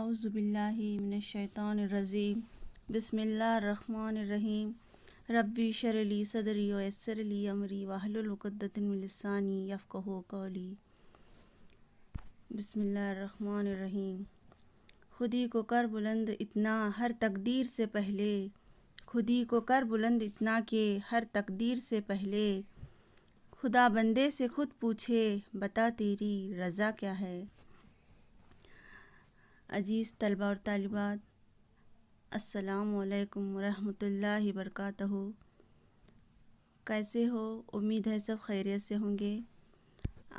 اعوذ باللہ من الشیطان الرجیم بسم اللہ الرحمن الرحیم ربی اشرح لی صدری ویسر لی امری واحلل عقدۃ من لسانی یفقہوا قولی۔ بسم اللہ الرحمن الرحیم۔ خودی کو کر بلند اتنا ہر تقدیر سے پہلے، خودی کو کر بلند اتنا کہ ہر تقدیر سے پہلے، خدا بندے سے خود پوچھے بتا تیری رضا کیا ہے۔ عزیز طلباء اور طالبات، السلام علیکم ورحمۃ اللہ وبرکاتہ۔ کیسے ہو؟ امید ہے سب خیریت سے ہوں گے۔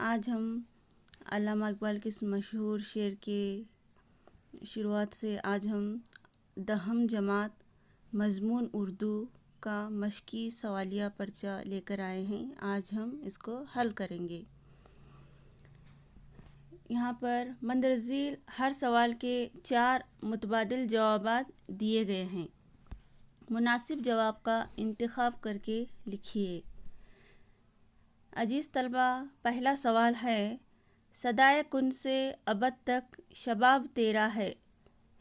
آج ہم علامہ اقبال کے اس مشہور شعر کے شروعات سے آج ہم 10ویں جماعت مضمون اردو کا مشقی سوالیہ پرچہ لے کر آئے ہیں۔ آج ہم اس کو حل کریں گے۔ یہاں پر مندرجہ ذیل ہر سوال کے 4 متبادل جوابات دیے گئے ہیں۔ مناسب جواب کا انتخاب کر کے لکھیے۔ عزیز طلبہ، پہلا سوال ہے، صدائے کن سے ابد تک شباب تیرا ہے،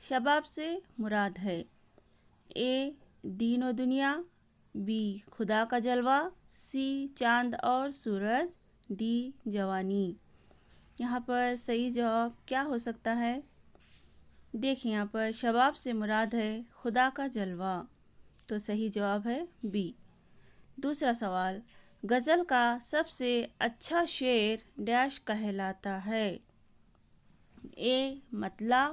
شباب سے مراد ہے اے دین و دنیا، بی خدا کا جلوہ، سی چاند اور سورج، ڈی جوانی۔ یہاں پر صحیح جواب کیا ہو سکتا ہے؟ دیکھیں، یہاں پر شباب سے مراد ہے خدا کا جلوہ، تو صحیح جواب ہے بی۔ دوسرا سوال، غزل کا سب سے اچھا شعر ڈیش کہلاتا ہے، اے مطلع،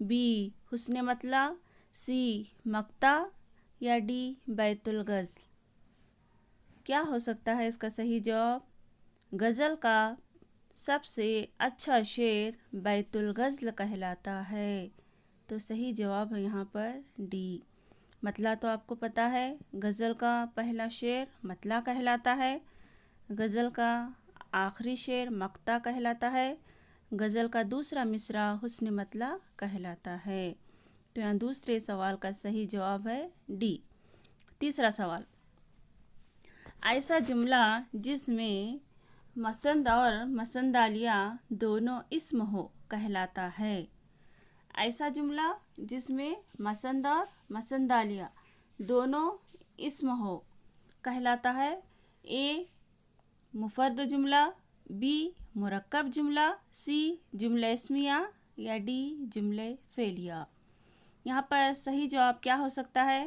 بی حسن مطلع، سی مقطع یا ڈی بیت الغزل۔ کیا ہو سکتا ہے اس کا صحیح جواب؟ غزل کا سب سے اچھا شعر بیت الغزل کہلاتا ہے، تو صحیح جواب ہے یہاں پر ڈی۔ مطلع تو آپ کو پتہ ہے، غزل کا پہلا شعر مطلع کہلاتا ہے، غزل کا آخری شعر مقطع کہلاتا ہے، غزل کا دوسرا مصرع حسن مطلع کہلاتا ہے، تو یہاں دوسرے سوال کا صحیح جواب ہے ڈی۔ تیسرا سوال، ایسا جملہ جس میں مسند اور مسندالیہ دونوں اسم ہو کہلاتا ہے، ایسا جملہ جس میں مسند اور مسندالیہ دونوں اسم ہو کہلاتا ہے، اے مفرد جملہ، بی مرکب جملہ، سی جملہ اسمیہ یا ڈی جملہ فعلیہ۔ یہاں پر صحیح جواب کیا ہو سکتا ہے؟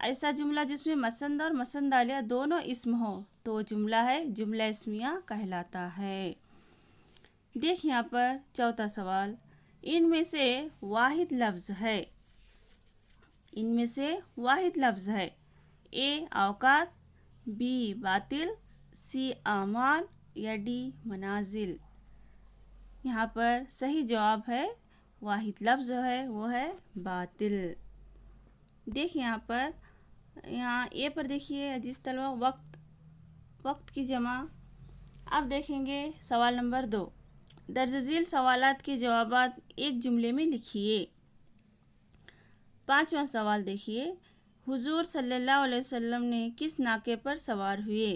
ایسا جملہ جس میں مسند اور مسندالیہ دونوں اسم ہو تو وہ جملہ ہے جملہ اسمیہ کہلاتا ہے۔ دیکھ یہاں پر چوتھا سوال، ان میں سے واحد لفظ ہے، ان میں سے واحد لفظ ہے، اے اوقات، بی باطل، سی اعمال یا ڈی منازل۔ یہاں پر صحیح جواب ہے، واحد لفظ ہے وہ ہے باطل۔ دیکھیں یہاں پر، یہاں اے پر دیکھیے عزیز طلبہ، وقت کی جمع۔ اب دیکھیں گے سوال نمبر 2، درج ذیل سوالات کے جوابات ایک جملے میں لکھیے۔ 5واں سوال دیکھیے، حضور صلی اللہ علیہ وسلم نے کس ناکے پر سوار ہوئے؟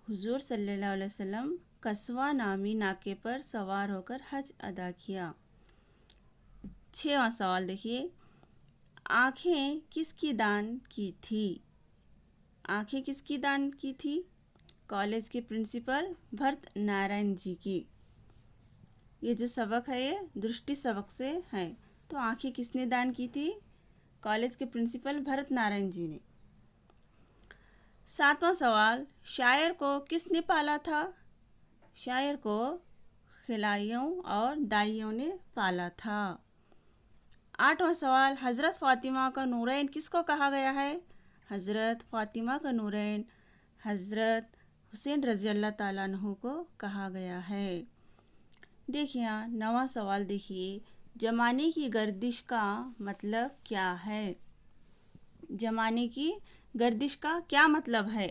حضور صلی اللہ علیہ وسلم قصوہ نامی ناکے پر سوار ہو کر حج ادا کیا۔ 6واں سوال دیکھیے، آنکھیں کس کی دان کی تھی؟ آنکھیں کس کی دان کی تھی؟ کالج کے پرنسپل بھرت نارائن جی کی۔ یہ جو سبق ہے یہ درشٹی سبق سے ہے، تو آنکھیں کس نے دان کی تھی؟ کالج کے پرنسپل بھرت نارائن جی نے۔ 7واں سوال، شاعر کو کس نے پالا تھا؟ شاعر کو خلائیوں اور دائیوں نے پالا تھا۔ 8واں سوال، حضرت فاطمہ کا نورین کس کو کہا گیا ہے؟ حضرت فاطمہ کا نورین حضرت حسین رضی اللہ تعالیٰ عنہ کو کہا گیا ہے۔ دیکھیے 9واں سوال دیکھیے، زمانے کی گردش کا مطلب کیا ہے؟ زمانے کی گردش کا کیا مطلب ہے؟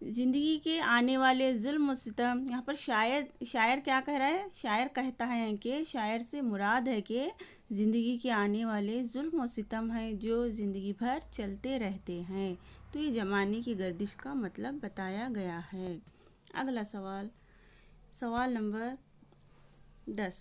زندگی کے آنے والے ظلم و ستم۔ یہاں پر شاعر کیا کہہ رہا ہے؟ شاعر کہتا ہے کہ شاعر سے مراد ہے کہ زندگی کے آنے والے ظلم و ستم ہیں جو زندگی بھر چلتے رہتے ہیں، تو یہ زمانے کی گردش کا مطلب بتایا گیا ہے۔ اگلا سوال، سوال نمبر 10،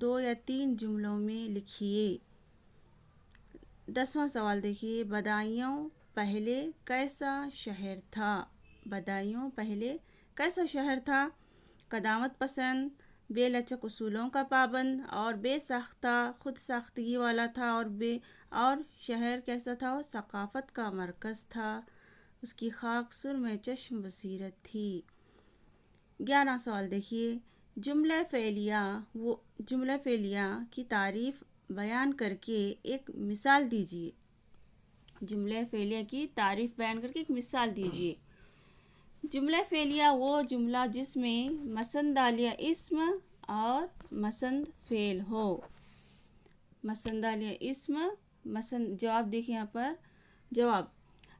2 یا 3 جملوں میں لکھیے۔ 10واں سوال دیکھیے، بدایوں پہلے کیسا شہر تھا؟ بدایوں پہلے کیسا شہر تھا؟ قدامت پسند، بے لچک اصولوں کا پابند اور بے ساختہ خود ساختگی والا تھا، اور شہر کیسا تھا؟ وہ ثقافت کا مرکز تھا، اس کی خاک سرمہ چشم بصیرت تھی۔ 11واں سوال دیکھیے، جملہ فعلیہ کی تعریف بیان کر کے ایک مثال دیجیے۔ جملہ فعلیہ کی تعریف بیان کر کے ایک مثال دیجیے۔ جملہ فعلیہ وہ جملہ جس میں مسند دالیہ اسم اور مسند فعل ہو۔ مسند دالیہ اسم، جواب دیکھیں یہاں پر، جواب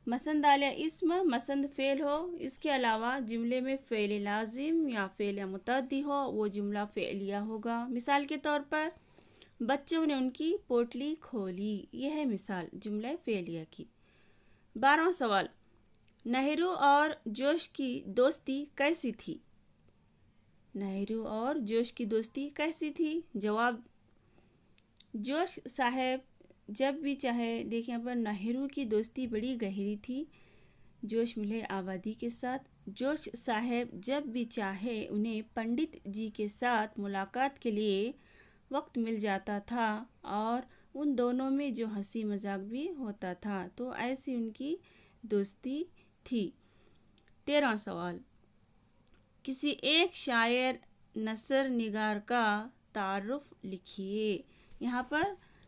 مسند دالیہ اسم مسند فعل ہو، اس کے علاوہ جملے میں فعل لازم یا فعل متعدی ہو، وہ جملہ فعلیہ ہوگا۔ مثال کے طور پر، بچوں نے ان کی پوٹلی کھولی، یہ ہے مثال جملہ فعلیہ کی۔ 12واں سوال، نہرو اور جوش کی دوستی کیسی تھی؟ نہرو اور جوش کی دوستی کیسی تھی؟ جواب، جوش صاحب جب بھی چاہے، دیکھیں پر نہرو کی دوستی بڑی گہری تھی جوش ملے آبادی کے ساتھ۔ جوش صاحب جب بھی چاہے انہیں پنڈت جی کے ساتھ ملاقات کے لیے وقت مل جاتا تھا، اور ان دونوں میں جو ہنسی مذاق بھی ہوتا تھا، تو ایسی ان کی دوستی تھی۔ 13واں سوال، کسی ایک شاعر نثر نگار کا تعارف لکھیے۔ یہاں پر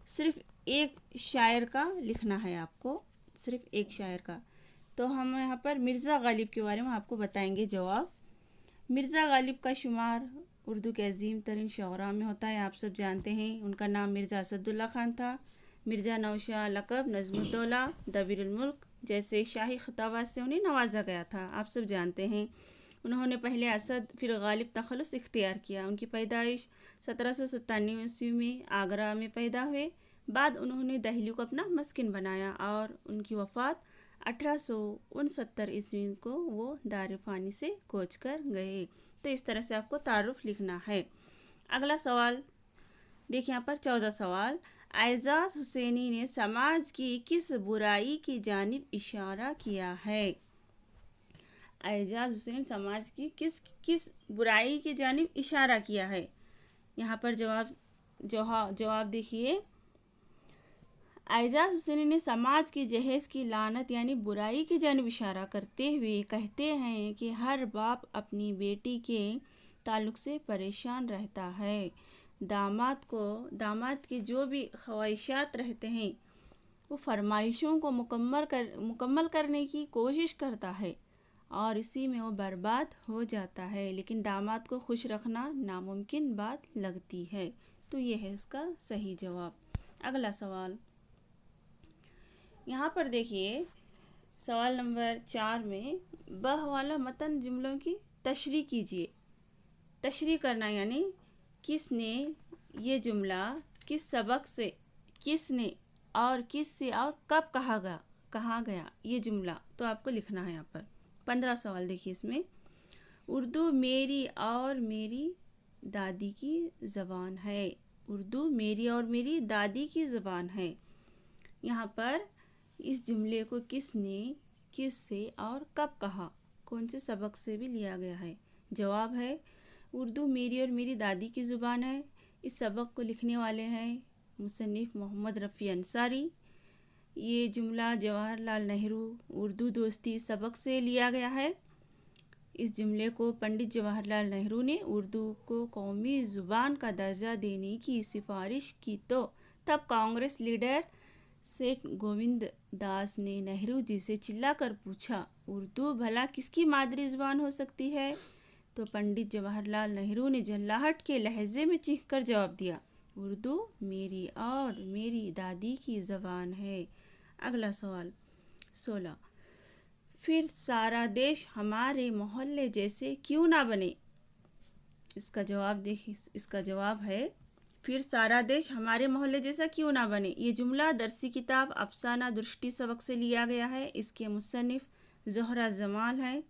صرف ایک شاعر کا لکھنا ہے آپ کو، صرف ایک شاعر کا۔ تو ہم یہاں پر مرزا غالب کے بارے میں آپ کو بتائیں گے جواب۔ مرزا غالب کا شمار اردو کے عظیم ترین شعراء میں ہوتا ہے، آپ سب جانتے ہیں۔ ان کا نام مرزا اسد اللہ خان تھا۔ مرزا نوشاہ لقب نظم الدولہ، دبیر الملک جیسے شاہی خطابات سے انہیں نوازا گیا تھا، آپ سب جانتے ہیں۔ انہوں نے پہلے اسد پھر غالب تخلص اختیار کیا۔ ان کی پیدائش 1797 میں آگرہ میں پیدا ہوئے، بعد انہوں نے دہلی کو اپنا مسکن بنایا، اور ان کی وفات 1869 کو وہ دار فانی سے کوچ کر گئے۔ تو اس طرح سے آپ کو تعارف لکھنا ہے۔ اگلا سوال دیکھیں یہاں پر 14 سوال، اعجاز حسینی نے سماج کی کس برائی کی جانب اشارہ کیا ہے؟ اعجاز حسینی نے سماج کی کس برائی کی جانب اشارہ کیا ہے؟ یہاں پر جواب دیکھیے، اعجاز حسینی نے سماج کی جہیز کی لعنت یعنی برائی کی جانب اشارہ کرتے ہوئے کہتے ہیں کہ ہر باپ اپنی بیٹی کے تعلق سے پریشان رہتا ہے۔ داماد کی جو بھی خواہشات رہتے ہیں، وہ فرمائشوں کو مکمل کرنے کی کوشش کرتا ہے، اور اسی میں وہ برباد ہو جاتا ہے، لیکن داماد کو خوش رکھنا ناممکن بات لگتی ہے۔ تو یہ ہے اس کا صحیح جواب۔ اگلا سوال یہاں پر دیکھیے، سوال نمبر 4 میں بحوالہ متن جملوں کی تشریح کیجیے۔ تشریح کرنا یعنی کس نے یہ جملہ کس سبق سے، کس نے اور کس سے اور کب کہا گیا یہ جملہ، تو آپ کو لکھنا ہے یہاں پر۔ 15 سوال دیکھیے اس میں، اردو میری اور میری دادی کی زبان ہے۔ اردو میری اور میری دادی کی زبان ہے۔ یہاں پر اس جملے کو کس نے، کس سے اور کب کہا، کون سے سبق سے بھی لیا گیا ہے؟ جواب ہے، اردو میری اور میری دادی کی زبان ہے۔ اس سبق کو لکھنے والے ہیں مصنف محمد رفیع انصاری۔ یہ جملہ جواہر لال نہرو اردو دوستی سبق سے لیا گیا ہے۔ اس جملے کو پنڈت جواہر لال نہرو نے اردو کو قومی زبان کا درجہ دینے کی سفارش کی، تو تب کانگریس لیڈر سیٹھ گووند داس نے نہرو جی سے چلا کر پوچھا، اردو بھلا کس کی مادری زبان ہو سکتی ہے؟ تو پنڈت جواہر لال نہرو نے جھلاہٹ کے لہجے میں چیخ کر جواب دیا، اردو میری اور میری دادی کی زبان ہے۔ اگلا سوال 16، پھر سارا دیش ہمارے محلے جیسے کیوں نہ بنے؟ اس کا جواب دیکھیں، اس کا جواب ہے، پھر سارا دیش ہمارے محلے جیسا کیوں نہ بنے۔ یہ جملہ درسی کتاب افسانہ درشٹی سبق سے لیا گیا ہے۔ اس کے مصنف زہرہ جمال ہیں۔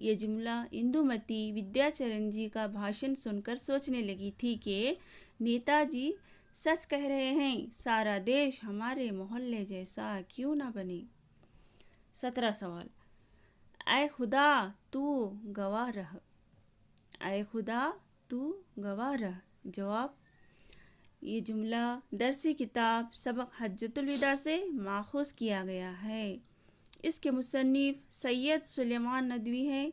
یہ جملہ اندومتی ودیاچرن جی کا بھاشن سن کر سوچنے لگی تھی کہ نیتا جی سچ کہہ رہے ہیں، سارا دیش ہمارے محلے جیسا کیوں نہ بنے۔ 17 سوال۔ اے خدا تو گواہ رہ۔ اے خدا تو گواہ رہ۔ جواب: یہ جملہ درسی کتاب سبق حجۃ الوداع سے ماخوذ کیا گیا ہے۔ اس کے مصنف سید سلیمان ندوی ہیں۔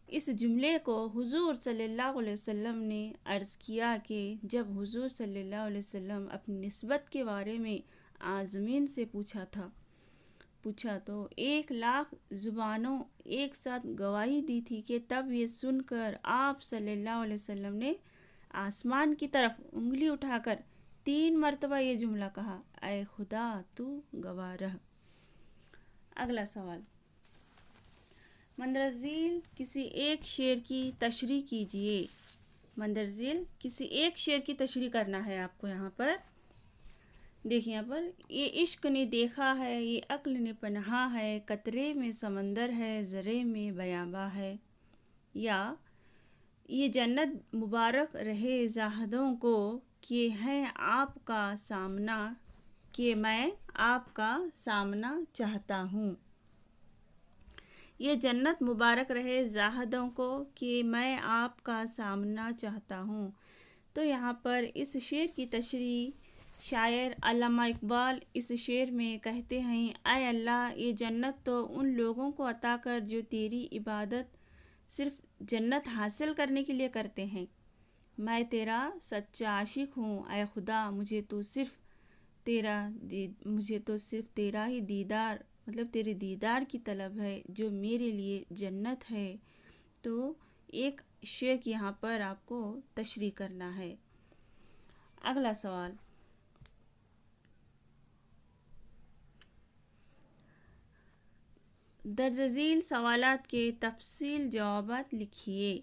اس جملے کو حضور صلی اللہ علیہ وسلم نے عرض کیا کہ جب حضور صلی اللہ علیہ وسلم اپنی نسبت کے بارے میں عازمین سے پوچھا تو 1,00,000 زبانوں ایک ساتھ گواہی دی تھی کہ تب یہ سن کر آپ صلی اللہ علیہ وسلم نے آسمان کی طرف انگلی اٹھا کر 3 مرتبہ یہ جملہ کہا، اے خدا تو گواہ رہ۔ اگلا سوال۔ مندرجہ ذیل کسی ایک شعر کی تشریح کیجیے۔ مندرجہ ذیل کسی ایک شعر کی تشریح کرنا ہے آپ کو۔ یہاں پر دیکھیں، یہاں پر یہ عشق نے دیکھا ہے، یہ عقل نے پنہا ہے، قطرے میں سمندر ہے، ذرے میں بیاباں ہے، یا یہ جنت مبارک رہے زاہدوں کو کہ ہے آپ کا سامنا، کہ میں آپ کا سامنا چاہتا ہوں۔ یہ جنت مبارک رہے زاہدوں کو کہ میں آپ کا سامنا چاہتا ہوں۔ تو یہاں پر اس شعر کی تشریح شاعر علامہ اقبال اس شعر میں کہتے ہیں، اے اللہ، یہ جنت تو ان لوگوں کو عطا کر جو تیری عبادت صرف جنت حاصل کرنے کے لیے کرتے ہیں۔ میں تیرا سچا عاشق ہوں، اے خدا، مجھے تو صرف تیرا ہی دیدار، مطلب تیرے دیدار کی طلب ہے جو میرے لیے جنت ہے۔ تو ایک شعر کی یہاں پر آپ کو تشریح کرنا ہے۔ اگلا سوال۔ درج ذیل سوالات کے تفصیل جوابات لکھیے۔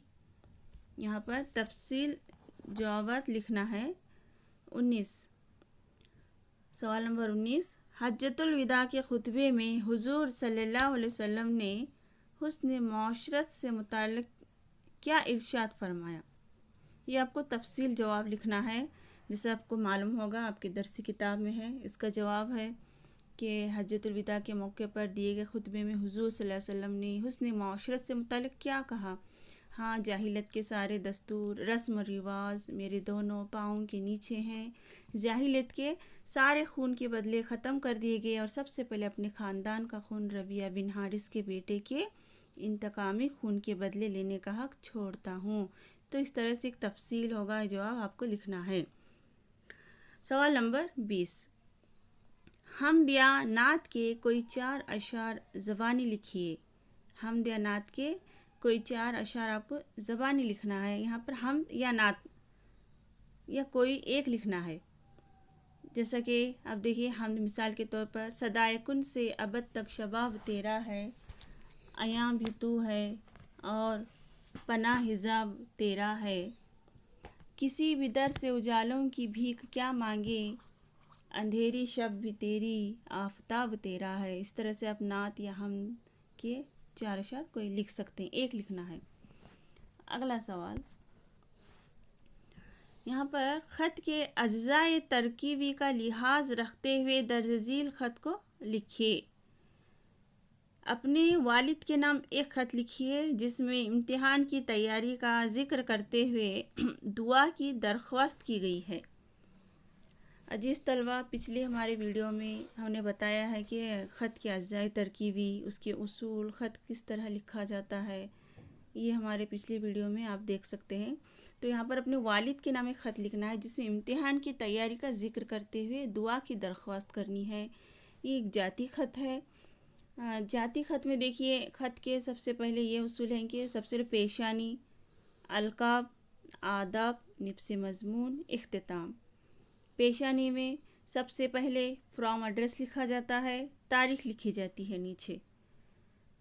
یہاں پر تفصیل جوابات لکھنا ہے۔ 19 سوال نمبر 19، حجۃ الوداع کے خطبے میں حضور صلی اللہ علیہ وسلم نے حسن معاشرت سے متعلق کیا ارشاد فرمایا؟ یہ آپ کو تفصیل جواب لکھنا ہے، جسے آپ کو معلوم ہوگا، آپ کی درسی کتاب میں ہے۔ اس کا جواب ہے کہ حجۃ الوداع کے موقع پر دیے گئے خطبے میں حضور صلی اللہ علیہ وسلم نے حسن معاشرت سے متعلق کیا کہا؟ ہاں، جاہلیت کے سارے دستور، رسم و رواج میرے دونوں پاؤں کے نیچے ہیں۔ جاہلیت کے سارے خون کے بدلے ختم کر دیے گئے، اور سب سے پہلے اپنے خاندان کا خون ربیعہ بن حارث کے بیٹے کے انتقامی خون کے بدلے لینے کا حق چھوڑتا ہوں۔ تو اس طرح سے ایک تفصیل ہوگا، جواب آپ کو لکھنا ہے۔ سوال نمبر 20، حمد یا نعت کے کوئی 4 اشعار زبانی لکھیے۔ حمد یا نعت کے کوئی 4 اشعار آپ کو زبانی لکھنا ہے۔ یہاں پر حمد یا نعت یا کوئی ایک لکھنا ہے۔ جیسا کہ اب دیکھیے، حمد مثال کے طور پر، صدائے کن سے ابد تک شباب تیرا ہے، ایام بھی تو ہے اور پناہ حجاب تیرا ہے، کسی بھی در سے اجالوں کی بھیک کیا مانگے، اندھیری شب بھی تیری آفتاب تیرا ہے۔ اس طرح سے آپ نعت یا حمد کے 4 اشعار کوئی لکھ سکتے ہیں، ایک لکھنا ہے۔ اگلا سوال، یہاں پر خط کے اجزاء ترکیبی کا لحاظ رکھتے ہوئے درج ذیل خط کو لکھیے۔ اپنے والد کے نام ایک خط لکھیے جس میں امتحان کی تیاری کا ذکر کرتے ہوئے دعا کی درخواست کی گئی ہے۔ عزیز طلبہ، پچھلے ہمارے ویڈیو میں ہم نے بتایا ہے کہ خط کے اجزاء ترکیبی، اس کے اصول، خط کس طرح لکھا جاتا ہے، یہ ہمارے پچھلے ویڈیو میں آپ دیکھ سکتے ہیں۔ تو یہاں پر اپنے والد کے نام ایک خط لکھنا ہے جس میں امتحان کی تیاری کا ذکر کرتے ہوئے دعا کی درخواست کرنی ہے۔ یہ ایک جاتی خط ہے۔ جاتی خط میں دیکھیے، خط کے سب سے پہلے یہ اصول ہیں کہ سب سے پہلے پیشانی، القاب، آداب، نفس مضمون، اختتام۔ پیشانی میں سب سے پہلے فرام ایڈریس لکھا جاتا ہے، تاریخ لکھی جاتی ہے نیچے۔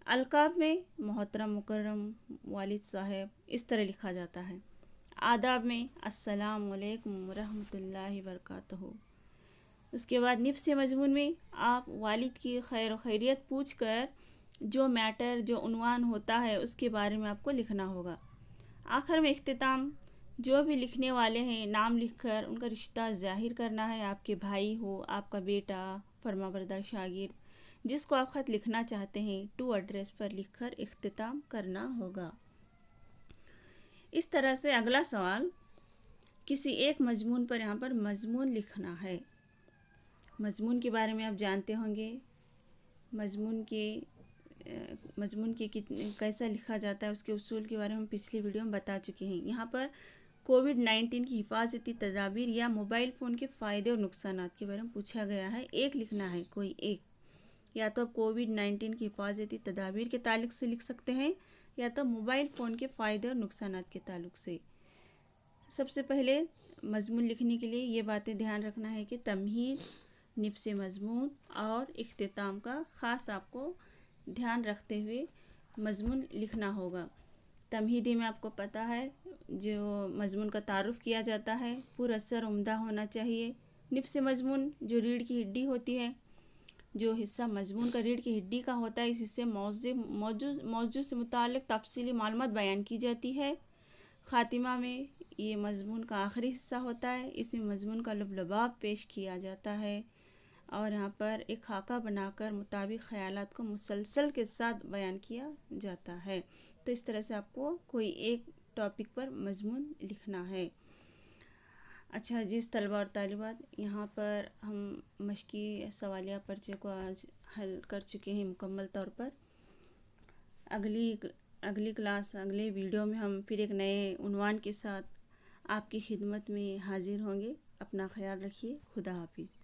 القاب میں محترم مکرم والد صاحب اس طرح لکھا جاتا ہے۔ آداب میں السلام علیکم ورحمۃ اللہ وبرکاتہ۔ اس کے بعد نفس مضمون میں آپ والد کی خیر و خیریت پوچھ کر جو میٹر جو عنوان ہوتا ہے اس کے بارے میں آپ کو لکھنا ہوگا۔ آخر میں اختتام، جو بھی لکھنے والے ہیں نام لکھ کر ان کا رشتہ ظاہر کرنا ہے، آپ کے بھائی ہو، آپ کا بیٹا، فرمانبردار شاگرد، جس کو آپ خط لکھنا چاہتے ہیں ٹو ایڈریس پر لکھ کر اختتام کرنا ہوگا۔ اس طرح سے اگلا سوال، کسی ایک مضمون پر یہاں پر مضمون لکھنا ہے۔ مضمون کے بارے میں آپ جانتے ہوں گے، مضمون کے کیسا لکھا جاتا ہے، اس کے اصول کے بارے میں ہم پچھلی ویڈیو میں بتا چکے ہیں۔ یہاں پر کووڈ-19 کی حفاظتی تدابیر یا موبائل فون کے فائدے اور نقصانات کے بارے میں پوچھا گیا ہے۔ ایک لکھنا ہے، کوئی ایک، یا تو کووڈ-19 کی حفاظتی تدابیر کے تعلق سے لکھ سکتے ہیں یا تو موبائل فون کے فائدے اور نقصانات کے تعلق سے۔ سب سے پہلے مضمون لکھنے کے لیے یہ باتیں دھیان رکھنا ہے کہ تمہید، نفس مضمون اور اختتام کا خاص آپ کو دھیان رکھتے ہوئے مضمون لکھنا ہوگا۔ تمہیدی میں آپ کو پتہ ہے جو مضمون کا تعارف کیا جاتا ہے، پر اثر عمدہ ہونا چاہیے۔ نفس مضمون جو ریڑھ کی ہڈی ہوتی ہے، جو حصہ مضمون کا ریڑھ کی ہڈی کا ہوتا ہے، اس حصے موضوع سے متعلق تفصیلی معلومات بیان کی جاتی ہے۔ خاتمہ میں یہ مضمون کا آخری حصہ ہوتا ہے، اس میں مضمون کا لبلباب پیش کیا جاتا ہے اور یہاں پر ایک خاکہ بنا کر مطابق خیالات کو مسلسل کے ساتھ بیان کیا جاتا ہے۔ تو اس طرح سے آپ کو کوئی ایک ٹاپک پر مضمون لکھنا ہے۔ اچھا جس طلبہ اور طالبات، یہاں پر ہم مشقی سوالیہ پرچے کو آج حل کر چکے ہیں مکمل طور پر۔ اگلی کلاس، اگلے ویڈیو میں ہم پھر ایک نئے عنوان کے ساتھ آپ کی خدمت میں حاضر ہوں گے۔ اپنا خیال رکھیے، خدا حافظ۔